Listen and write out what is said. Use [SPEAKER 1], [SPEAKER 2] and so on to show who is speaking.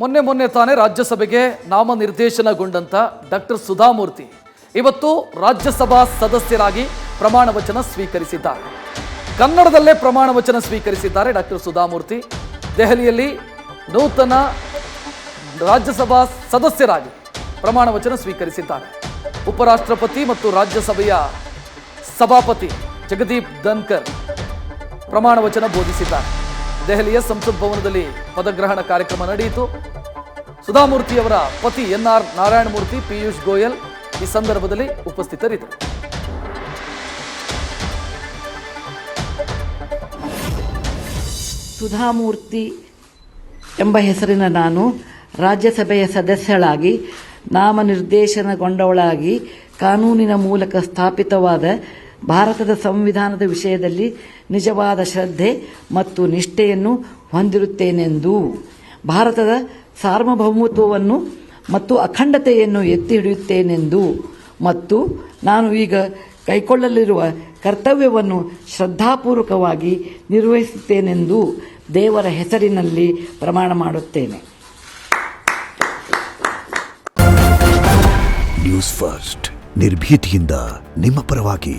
[SPEAKER 1] ಮೊನ್ನೆ ತಾನೇ ರಾಜ್ಯಸಭೆಗೆ ನಾಮನಿರ್ದೇಶನಗೊಂಡಂತ ಡಾಕ್ಟರ್ ಸುಧಾಮೂರ್ತಿ ಇವತ್ತು ರಾಜ್ಯಸಭಾ ಸದಸ್ಯರಾಗಿ ಪ್ರಮಾಣ ವಚನ ಸ್ವೀಕರಿಸಿದ್ದಾರೆ. ಕನ್ನಡದಲ್ಲೇ ಪ್ರಮಾಣ ವಚನ ಸ್ವೀಕರಿಸಿದ್ದಾರೆ ಡಾಕ್ಟರ್ ಸುಧಾಮೂರ್ತಿ. ದೆಹಲಿಯಲ್ಲಿ ನೂತನ ರಾಜ್ಯಸಭಾ ಸದಸ್ಯರಾಗಿ ಪ್ರಮಾಣ ವಚನ ಸ್ವೀಕರಿಸಿದ್ದಾರೆ. ಉಪರಾಷ್ಟ್ರಪತಿ ಮತ್ತು ರಾಜ್ಯಸಭೆಯ ಸಭಾಪತಿ ಜಗದೀಪ್ ಧನ್ಕರ್ ಪ್ರಮಾಣ ವಚನ ಬೋಧಿಸಿದ್ದಾರೆ. ದೆಹಲಿಯ ಸಂಸತ್ ಭವನದಲ್ಲಿ ಪದಗ್ರಹಣ ಕಾರ್ಯಕ್ರಮ ನಡೆಯಿತು. ಸುಧಾಮೂರ್ತಿಯವರ ಪತಿ NR ನಾರಾಯಣಮೂರ್ತಿ, ಪಿಯೂಷ್ ಗೋಯಲ್ ಈ ಸಂದರ್ಭದಲ್ಲಿ ಉಪಸ್ಥಿತರಿದ್ದರು.
[SPEAKER 2] ಸುಧಾಮೂರ್ತಿ ಎಂಬ ಹೆಸರಿನ ನಾನು ರಾಜ್ಯಸಭೆಯ ಸದಸ್ಯಳಾಗಿ ನಾಮನಿರ್ದೇಶನಗೊಂಡವಳಾಗಿ ಕಾನೂನಿನ ಮೂಲಕ ಸ್ಥಾಪಿತವಾದ ಭಾರತದ ಸಂವಿಧಾನದ ವಿಷಯದಲ್ಲಿ ನಿಜವಾದ ಶ್ರದ್ಧೆ ಮತ್ತು ನಿಷ್ಠೆಯನ್ನು ಹೊಂದಿರುತ್ತೇನೆಂದು, ಭಾರತದ ಸಾರ್ವಭೌಮತ್ವವನ್ನು ಮತ್ತು ಅಖಂಡತೆಯನ್ನು ಎತ್ತಿ ಹಿಡಿಯುತ್ತೇನೆಂದು ಮತ್ತು ನಾನು ಈಗ ಕೈಗೊಳ್ಳಲಿರುವ ಕರ್ತವ್ಯವನ್ನು ಶ್ರದ್ಧಾಪೂರ್ವಕವಾಗಿ ನಿರ್ವಹಿಸುತ್ತೇನೆಂದು ದೇವರ ಹೆಸರಿನಲ್ಲಿ ಪ್ರಮಾಣ ಮಾಡುತ್ತೇನೆ.
[SPEAKER 3] ನ್ಯೂಸ್ ಫಸ್ಟ್ ನಿರ್ಭೀತಿಯಿಂದ ನಿಮ್ಮ ಪರವಾಗಿ.